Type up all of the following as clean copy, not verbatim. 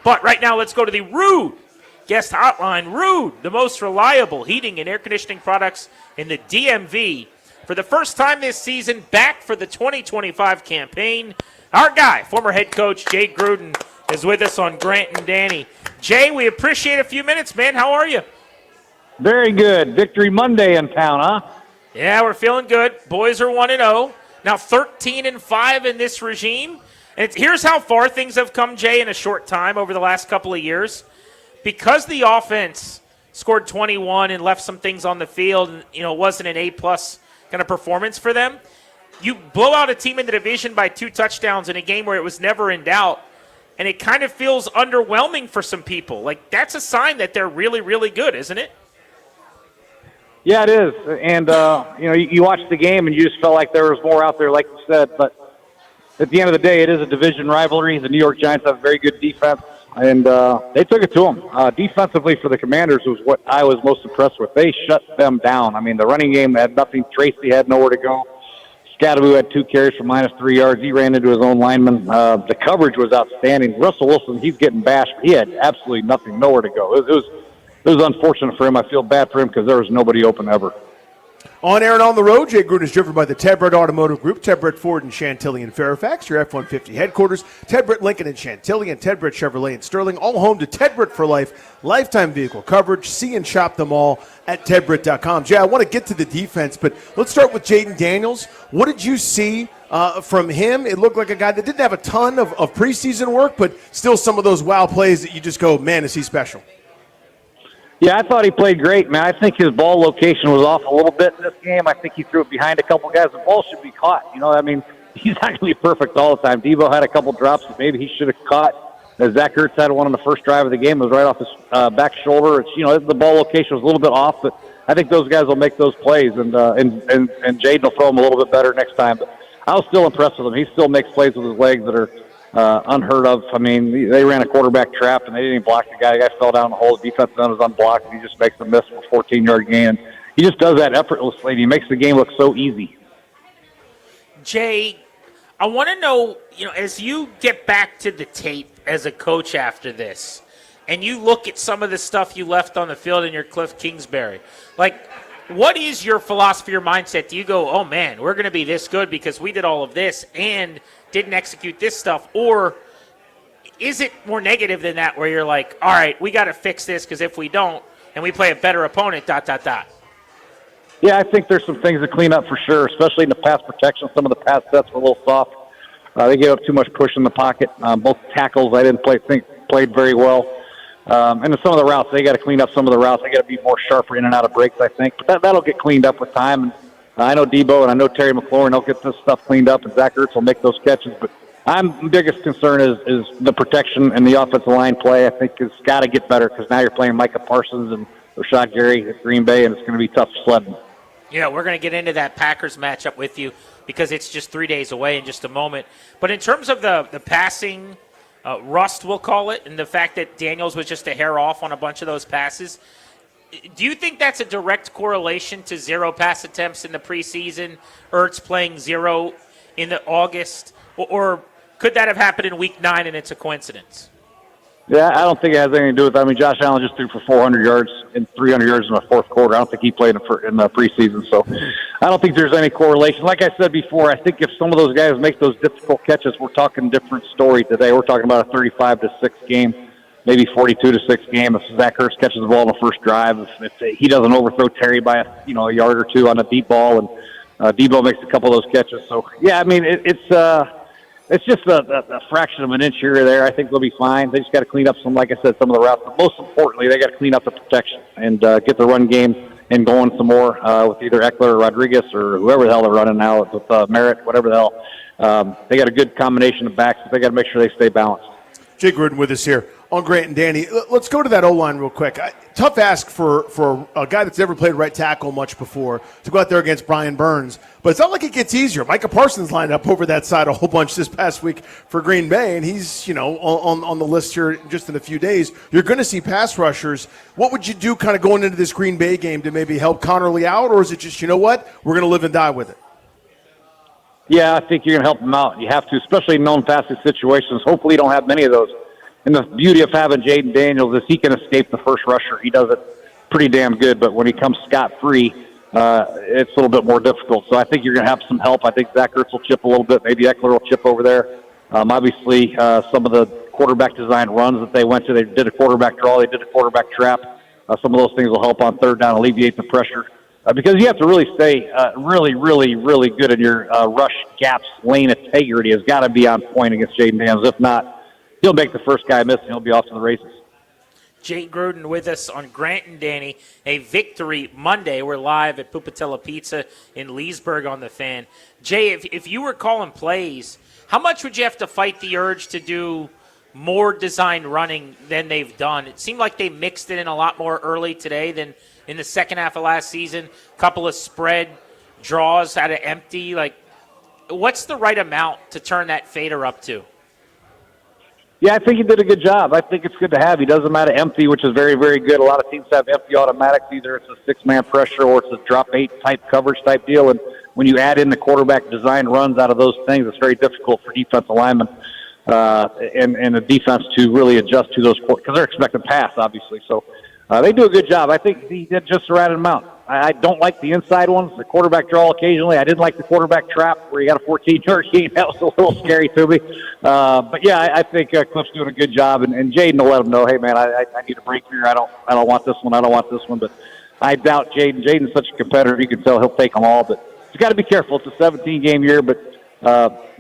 But right now, let's go to the Rude guest hotline. Rude, the most reliable heating and air conditioning products in the DMV. For the first time this season, back for the 2025 campaign, our guy, former head coach Jay Gruden, is with us on Grant and Danny. Jay, we appreciate a few minutes, man. How are you? Very good. Victory Monday in town, huh? Yeah, we're feeling good. Boys are 1-0. Now 13-5 in this regime. And here's how far things have come, Jay, in a short time over the last couple of years. Because the offense scored 21 and left some things on the field, and it wasn't an A-plus kind of performance for them, you blow out a team in the division by 2 touchdowns in a game where it was never in doubt, and it kind of feels underwhelming for some people. Like, that's a sign that they're really, really good, isn't it? Yeah, it is. And, you watch the game and you just felt like there was more out there, like you said. But at the end of the day, it is a division rivalry. The New York Giants have very good defense, and they took it to them. Defensively for the Commanders was what I was most impressed with. They shut them down. I mean, the running game had nothing. Tracy had nowhere to go. Scadaboo had 2 carries for -3 yards. He ran into his own lineman. The coverage was outstanding. Russell Wilson, he's getting bashed. He had absolutely nothing, nowhere to go. It was unfortunate for him. I feel bad for him because there was nobody open ever. On air and on the road, Jay Gruden is driven by the Ted Brett Automotive Group, Ted Brett Ford in Chantilly and Fairfax, your F-150 headquarters, Ted Brett Lincoln in Chantilly, and Ted Brett Chevrolet in Sterling, all home to Ted Brett for Life, lifetime vehicle coverage. See and shop them all at tedbrett.com. Jay, I want to get to the defense, but let's start with Jayden Daniels. What did you see from him? It looked like a guy that didn't have a ton of preseason work, but still some of those wow plays that you just go, man, is he special? Yeah, I thought he played great, man. I think his ball location was off a little bit in this game. I think he threw it behind a couple guys. The ball should be caught. He's not going to be perfect all the time. Debo had a couple drops that maybe he should have caught. Zach Ertz had one on the first drive of the game. It was right off his back shoulder. The ball location was a little bit off, but I think those guys will make those plays, and Jaden will throw them a little bit better next time. But I was still impressed with him. He still makes plays with his legs that are unheard of. I mean, they ran a quarterback trap, and they didn't even block the guy. The guy fell down in the hole. The defense was unblocked, and he just makes a miss for a 14-yard gain. And he just does that effortlessly, and he makes the game look so easy. Jay, I want to know, as you get back to the tape as a coach after this, and you look at some of the stuff you left on the field in your Cliff Kingsbury, what is your philosophy or mindset? Do you go, oh, man, we're going to be this good because we did all of this and didn't execute this stuff? Or is it more negative than that where you're like, all right, we got to fix this because if we don't and we play a better opponent, ... Yeah, I think there's some things to clean up for sure, especially in the pass protection. Some of the pass sets were a little soft. They gave up too much push in the pocket. Both tackles I didn't think played very well. And in some of the routes, they got to clean up some of the routes. They got to be more sharper in and out of breaks, I think. But that'll get cleaned up with time. And I know Debo and I know Terry McLaurin, they'll get this stuff cleaned up, and Zach Ertz will make those catches. But my biggest concern is the protection and the offensive line play. I think it's got to get better because now you're playing Micah Parsons and Rashad Gary at Green Bay, and it's going to be tough sledding. Yeah, we're going to get into that Packers matchup with you because it's just 3 days away in just a moment. But in terms of the passing rust, we'll call it, and the fact that Daniels was just a hair off on a bunch of those passes, do you think that's a direct correlation to 0 pass attempts in the preseason, Ertz playing 0 in the August, or could that have happened in Week 9 and it's a coincidence? Yeah, I don't think it has anything to do with that. I mean, Josh Allen just threw for 400 yards and 300 yards in the fourth quarter. I don't think he played in the preseason, so I don't think there's any correlation. Like I said before, I think if some of those guys make those difficult catches, we're talking different story today. We're talking about a 35-6 game, maybe 42-6 game. If Zach Ertz catches the ball on the first drive, if he doesn't overthrow Terry by a yard or two on a deep ball, and Debo makes a couple of those catches. So yeah, I mean it's just a fraction of an inch here or there. I think they'll be fine. They just got to clean up some of the routes. But most importantly, they got to clean up the protection and get the run game and going some more with either Eckler or Rodriguez or whoever the hell they're running now with Merritt, whatever the hell. They got a good combination of backs, but they got to make sure they stay balanced. Jay Gruden with us here on Grant and Danny. Let's go to that O-line real quick. Tough ask for a guy that's never played right tackle much before to go out there against Brian Burns. But it's not like it gets easier. Micah Parsons lined up over that side a whole bunch this past week for Green Bay, and he's on the list here just in a few days. You're going to see pass rushers. What would you do kind of going into this Green Bay game to maybe help Connerly out, or is it just, we're going to live and die with it? Yeah, I think you're going to help them out. You have to, especially in known passing situations. Hopefully you don't have many of those. And the beauty of having Jayden Daniels is he can escape the first rusher. He does it pretty damn good, but when he comes scot-free, it's a little bit more difficult. So I think you're going to have some help. I think Zach Ertz will chip a little bit. Maybe Eckler will chip over there. Obviously, some of the quarterback design runs that they went to, they did a quarterback draw, they did a quarterback trap. Some of those things will help on third down, alleviate the pressure. Because you have to really stay really, really, really good in your rush gaps. Lane integrity has got to be on point against Jayden Daniels. If not, he'll make the first guy miss and he'll be off to the races. Jay Gruden with us on Grant and Danny. A victory Monday. We're live at Pupatella Pizza in Leesburg on the Fan. Jay, if you were calling plays, how much would you have to fight the urge to do more design running than they've done? It seemed like they mixed it in a lot more early today than in the second half of last season. A couple of spread draws out of empty. Like, what's the right amount to turn that fader up to? Yeah, I think he did a good job. I think it's good to have. He doesn't matter empty, which is very, very good. A lot of teams have empty automatics. Either it's a six-man pressure or it's a drop eight type coverage type deal. And when you add in the quarterback design runs out of those things, it's very difficult for defensive linemen and the defense to really adjust to those because they're expecting pass, obviously. So they do a good job. I think he did just the right amount. I don't like the inside ones, the quarterback draw occasionally. I didn't like the quarterback trap where you got a 14-yard gain. That was a little scary to me. But yeah, I think Cliff's doing a good job, and Jaden will let him know, hey man, I need a break here. I don't want this one. I don't want this one. But I doubt Jaden. Jaden's such a competitor. You can tell he'll take them all. But you got to be careful. It's a 17-game year, but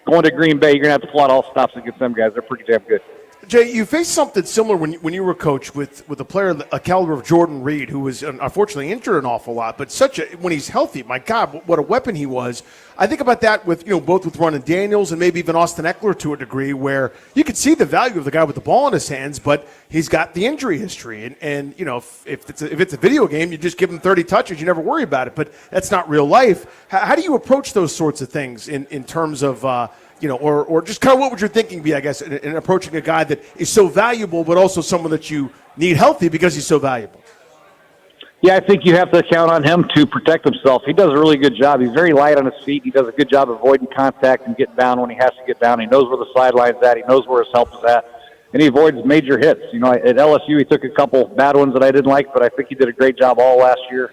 going to Green Bay, you're gonna have to plot all stops against them guys. They're pretty damn good. Jay, you faced something similar when you were a coach with a player a caliber of Jordan Reed, who was unfortunately injured an awful lot, but when he's healthy, my God, what a weapon he was. I think about that with both with Ron and Daniels and maybe even Austin Eckler to a degree, where you could see the value of the guy with the ball in his hands, but he's got the injury history. And if it's a video game, you just give him 30 touches, you never worry about it. But that's not real life. How do you approach those sorts of things in terms of or just kind of what would your thinking be, I guess, in approaching a guy that is so valuable, but also someone that you need healthy because he's so valuable? Yeah, I think you have to count on him to protect himself. He does a really good job. He's very light on his feet. He does a good job avoiding contact and getting down when he has to get down. He knows where the sideline's at. He knows where his help is at. And he avoids major hits. At LSU, he took a couple bad ones that I didn't like, but I think he did a great job all last year.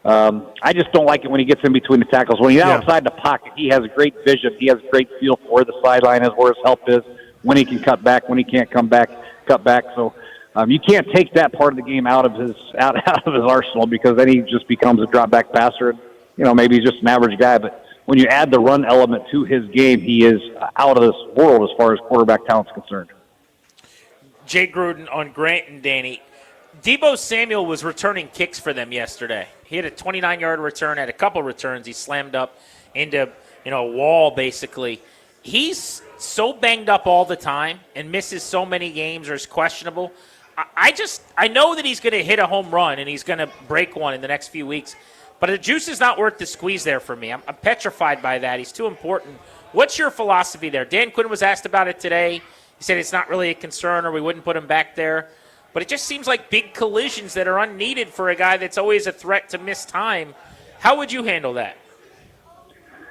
I just don't like it when he gets in between the tackles. When he's outside the pocket, he has great vision. He has a great feel for where the sideline is, where his help is, when he can cut back, when he can't cut back. So you can't take that part of the game out of his arsenal, because then he just becomes a drop back passer. Maybe he's just an average guy, but when you add the run element to his game, he is out of this world as far as quarterback talent is concerned. Jay Gruden on Grant and Danny. Deebo Samuel was returning kicks for them yesterday. He had a 29-yard return, had a couple returns. He slammed up into a wall, basically. He's so banged up all the time and misses so many games or is questionable. I know that he's going to hit a home run and he's going to break one in the next few weeks, but the juice is not worth the squeeze there for me. I'm petrified by that. He's too important. What's your philosophy there? Dan Quinn was asked about it today. He said it's not really a concern or we wouldn't put him back there. But it just seems like big collisions that are unneeded for a guy that's always a threat to miss time. How would you handle that?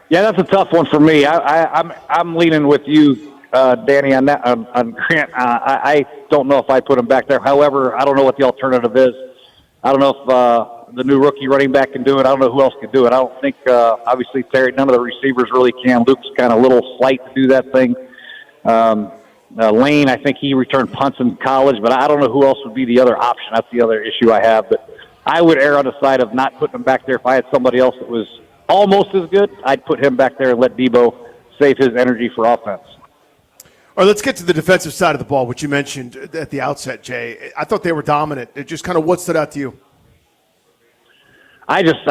Yeah, that's a tough one for me. I'm leaning with you, Danny, on that. On Grant, I don't know if I put him back there. However, I don't know what the alternative is. I don't know if the new rookie running back can do it. I don't know who else can do it. I don't think, obviously, Terry, none of the receivers really can. Luke's kind of a little slight to do that thing. Lane, I think he returned punts in college, but I don't know who else would be the other option. That's the other issue I have. But I would err on the side of not putting him back there. If I had somebody else that was almost as good, I'd put him back there and let Deebo save his energy for offense. All right, let's get to the defensive side of the ball, which you mentioned at the outset, Jay. I thought they were dominant. It just kind of what stood out to you? I just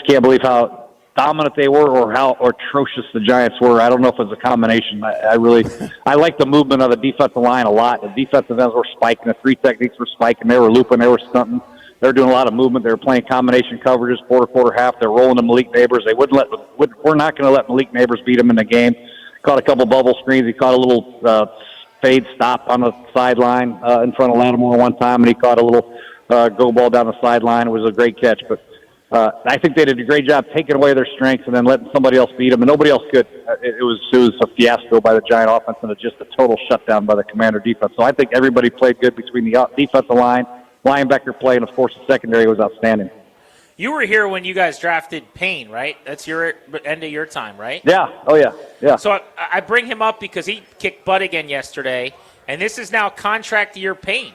can't believe how dominant they were or how atrocious the Giants were. I don't know if it's a combination. I like the movement of the defensive line a lot. The defensive ends were spiking. The three techniques were spiking. They were looping. They were stunting. They were doing a lot of movement. They were playing combination coverages, quarter, half. They're rolling to Malik Neighbors. We're not going to let Malik Neighbors beat him in the game. Caught a couple bubble screens. He caught a little fade stop on the sideline in front of Lattimore one time, and he caught a little go ball down the sideline. It was a great catch. But I think they did a great job taking away their strengths and then letting somebody else beat them, and nobody else could. It was a fiasco by the Giant offense and just a total shutdown by the Commander defense. So I think everybody played good between the defensive line, linebacker play, and, of course, the secondary was outstanding. You were here when you guys drafted Payne, right? That's your end of your time, right? Yeah. Oh, yeah. Yeah. So I bring him up because he kicked butt again yesterday, and this is now contract year Payne.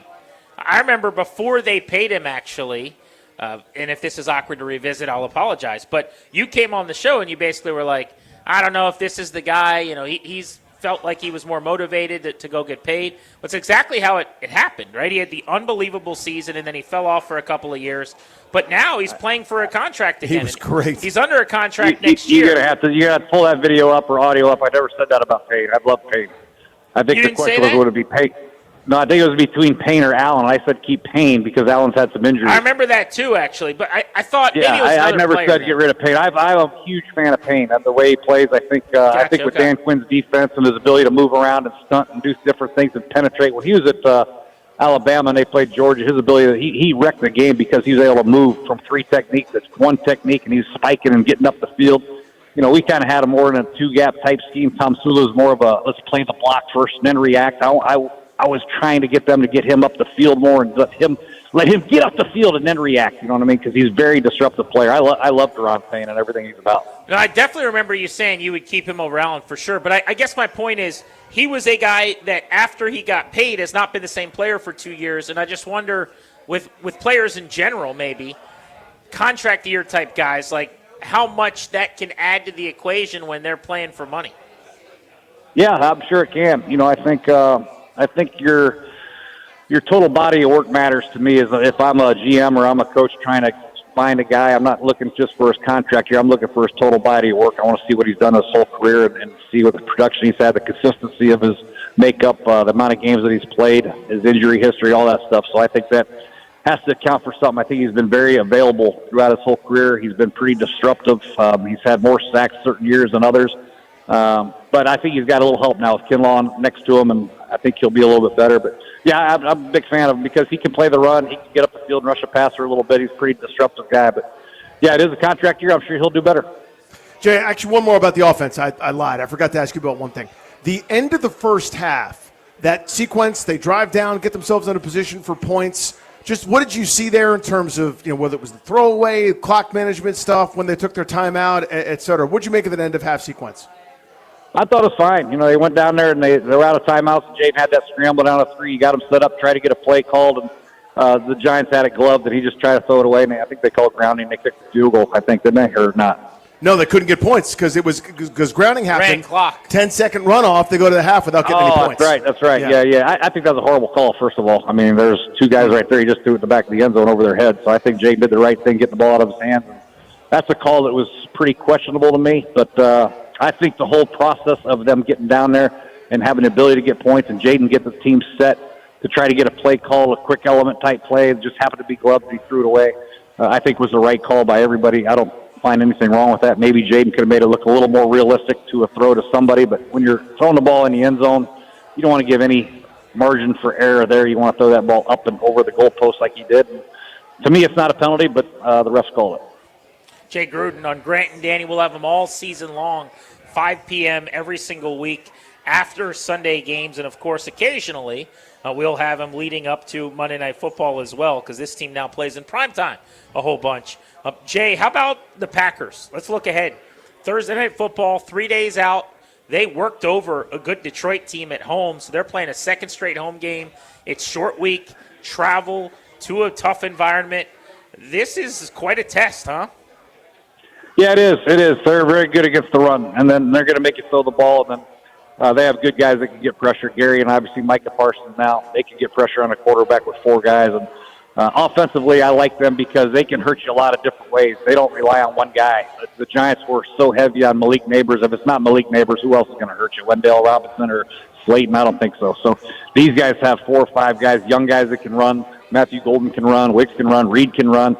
I remember before they paid him, actually, and if this is awkward to revisit, I'll apologize, but you came on the show and you basically were like, I don't know if this is the guy. You know, he's felt like he was more motivated to go get paid. That's exactly how it happened, right? He had the unbelievable season, and then he fell off for a couple of years. But now he's playing for a contract again. He was great. He's under a contract next year. You're gonna have to pull that video up or audio up. I never said that about Payne. I love Payne. I think the question was, would it be Payne? No, I think it was between Payne or Allen. I said keep Payne because Allen's had some injuries. I remember that too, actually. But I thought maybe it was I another never player said then. get rid of Payne. I'm a huge fan of Payne and the way he plays. I think with Dan Quinn's defense and his ability to move around and stunt and do different things and penetrate. When he was at Alabama and they played Georgia, his ability he wrecked the game because he was able to move from three techniques to one technique, and he's spiking and getting up the field. You know, we kind of had him more in a two-gap type scheme. Tom Sula was more of a let's play the block first and then react. I was trying to get them to get him up the field more and let him get up the field and then react. You know what I mean? Because he's a very disruptive player. I love Daron Payne and everything he's about. No, I definitely remember you saying you would keep him over Allen for sure. But I guess my point is he was a guy that after he got paid has not been the same player for 2 years. And I just wonder with players in general, maybe contract year type guys, like how much that can add to the equation when they're playing for money. Yeah, I'm sure it can. You know, I think your total body of work matters to me. Is if I'm a GM or I'm a coach trying to find a guy, I'm not looking just for his contract here. I'm looking for his total body of work. I want to see what he's done his whole career and see what the production he's had, the consistency of his makeup, the amount of games that he's played, his injury history, all that stuff. So I think that has to account for something. I think he's been very available throughout his whole career. He's been pretty disruptive. He's had more sacks certain years than others. But I think he's got a little help now with Kinlaw next to him, and I think he'll be a little bit better. But, yeah, I'm a big fan of him because he can play the run. He can get up the field and rush a passer a little bit. He's a pretty disruptive guy. But, yeah, it is a contract year. I'm sure he'll do better. Jay, actually, one more about the offense. I lied. I forgot to ask you about one thing. The end of the first half, that sequence, they drive down, get themselves in a position for points. Just what did you see there in terms of, whether it was the throwaway, clock management stuff, when they took their timeout, et cetera? What did you make of that end of half sequence? I thought it was fine. They went down there and they were out of timeouts. Jaden had that scramble down a three. He got him set up, tried to get a play called, and the Giants had it gloved, and he just tried to throw it away. And I think they called grounding. They kicked the field goal, I think, didn't they, or not? No, they couldn't get points because grounding happened. Ran clock. 10-second runoff. They go to the half without getting any points. That's right. Yeah. I think that was a horrible call, first of all. I mean, there's two guys right there. He just threw it in the back of the end zone over their head. So I think Jay did the right thing, getting the ball out of his hands. And that's a call that was pretty questionable to me. But I think the whole process of them getting down there and having the ability to get points and Jaden get the team set to try to get a play call, a quick element type play, it just happened to be gloved and he threw it away, I think was the right call by everybody. I don't find anything wrong with that. Maybe Jaden could have made it look a little more realistic to a throw to somebody, but when you're throwing the ball in the end zone, you don't want to give any margin for error there. You want to throw that ball up and over the goalpost like he did. And to me, it's not a penalty, but the refs call it. Jay Gruden on Grant and Danny. We'll have them all season long, 5 p.m. every single week after Sunday games. And, of course, occasionally we'll have them leading up to Monday Night Football as well because this team now plays in primetime a whole bunch. Jay, how about the Packers? Let's look ahead. Thursday Night Football, 3 days out. They worked over a good Detroit team at home, so they're playing a second straight home game. It's short week, travel to a tough environment. This is quite a test, huh? Yeah, it is. It is. They're very good against the run, and then they're going to make you throw the ball, and then they have good guys that can get pressure. Gary and obviously Micah Parsons now, they can get pressure on a quarterback with four guys. And offensively, I like them because they can hurt you a lot of different ways. They don't rely on one guy. The Giants were so heavy on Malik Neighbors. If it's not Malik Neighbors, who else is going to hurt you? Wendell Robinson or Slayton? I don't think so. So these guys have 4 or 5 guys, young guys that can run. Matthew Golden can run. Wicks can run. Reed can run.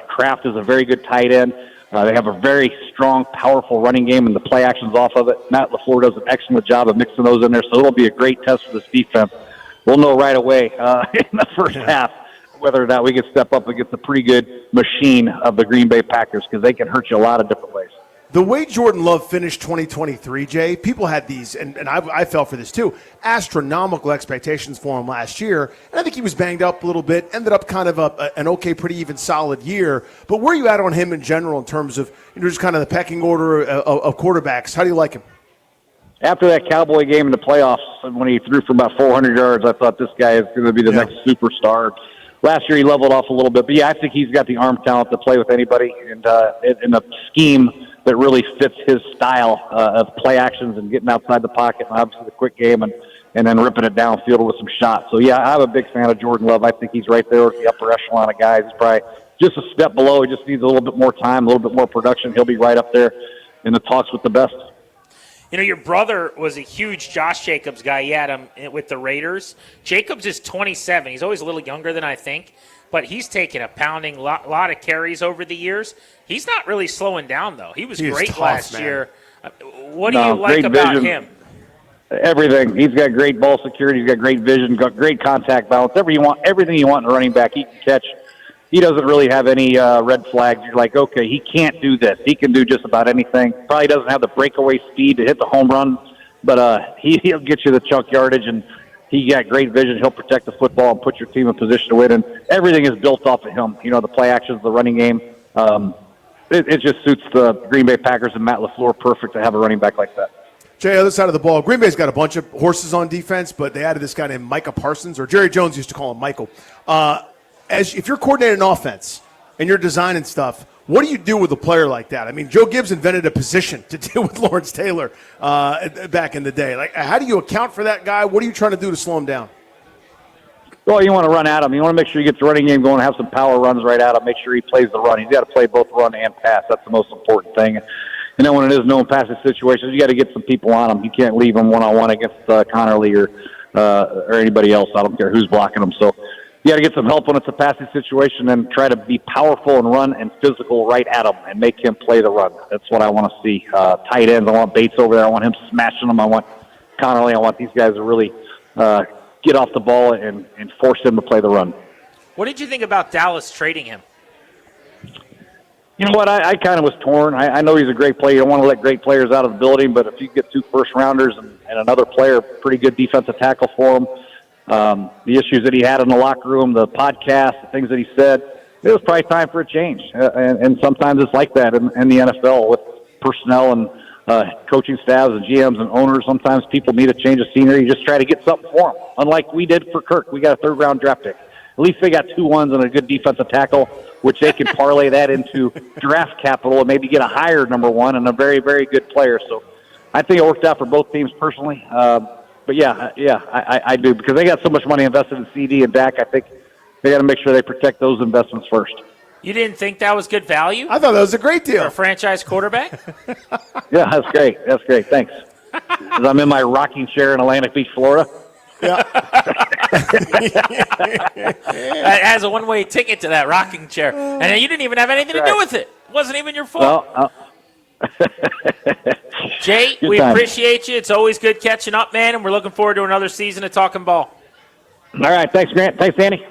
Kraft is a very good tight end. They have a very strong, powerful running game, and the play action's off of it. Matt LaFleur does an excellent job of mixing those in there, so it'll be a great test for this defense. We'll know right away in the first half whether or not we can step up against a pretty good machine of the Green Bay Packers, because they can hurt you a lot of different ways. The way Jordan Love finished 2023, Jay, people had these, and I fell for this too, astronomical expectations for him last year. And I think he was banged up a little bit, ended up kind of an okay, pretty even solid year. But where are you at on him in general in terms of just kind of the pecking order of quarterbacks? How do you like him? After that Cowboy game in the playoffs, when he threw for about 400 yards, I thought this guy is going to be the next superstar. Last year he leveled off a little bit. But, yeah, I think he's got the arm talent to play with anybody, and in a scheme that really fits his style of play actions and getting outside the pocket and obviously the quick game and then ripping it downfield with some shots. So, yeah, I'm a big fan of Jordan Love. I think he's right there with the upper echelon of guys. He's probably just a step below. He just needs a little bit more time, a little bit more production. He'll be right up there in the talks with the best. You know, your brother was a huge Josh Jacobs guy. You had him with the Raiders. Jacobs is 27. He's always a little younger than I think, but he's taken a pounding lot of carries over the years. He's not really slowing down, though. He was great last year. What do you like about him? Everything. He's got great ball security. He's got great vision, got great contact balance. Everything you want in a running back, he can catch. He doesn't really have any red flags. You're like, okay, he can't do this. He can do just about anything. Probably doesn't have the breakaway speed to hit the home run, but he'll get you the chunk yardage, and he got great vision. He'll protect the football and put your team in position to win, and everything is built off of him. You know, the play actions, the running game. It just suits the Green Bay Packers and Matt LaFleur perfect to have a running back like that. Jay, other side of the ball, Green Bay's got a bunch of horses on defense, but they added this guy named Micah Parsons, or Jerry Jones used to call him Michael. If you're coordinating an offense and you're designing stuff, what do you do with a player like that? I mean, Joe Gibbs invented a position to deal with Lawrence Taylor back in the day. Like, how do you account for that guy? What are you trying to do to slow him down? Well, you want to run at him. You want to make sure you get the running game going, have some power runs right at him, make sure he plays the run. He's got to play both run and pass. That's the most important thing. And then when it is no passing situations, you got to get some people on him. You can't leave him one-on-one against Connerly or anybody else. I don't care who's blocking him. So you got to get some help when it's a passing situation and try to be powerful and run and physical right at him and make him play the run. That's what I want to see. Tight ends, I want Bates over there. I want him smashing them. I want Connerly. I want these guys to really get off the ball and force him to play the run. What did you think about Dallas trading him? You know what? I kind of was torn. I know he's a great player. You don't want to let great players out of the building, but if you get 2 first-rounders and another player, pretty good defensive tackle for him, the issues that he had in the locker room, the podcast, the things that he said, it was probably time for a change. And sometimes it's like that in the NFL with personnel and coaching staffs and GMs and owners. Sometimes people need a change of scenery. You just try to get something for them. Unlike we did for Kirk, we got a 3rd-round draft pick. At least they got 2 ones and a good defensive tackle, which they can parlay that into draft capital and maybe get a higher number 1 and a very, very good player. So I think it worked out for both teams personally. But, I do, because they got so much money invested in CD and Dak. I think they got to make sure they protect those investments first. You didn't think that was good value? I thought that was a great deal. For a franchise quarterback? Yeah, that's great. That's great. Thanks. 'Cause I'm in my rocking chair in Atlantic Beach, Florida. Yeah. It has a one-way ticket to that rocking chair. And you didn't even have anything to do with it. It wasn't even your fault. Well, Jay, good we time. appreciate you. It's always good catching up, man, and we're looking forward to another season of Talking Ball. All right. Thanks, Grant. Thanks, Danny.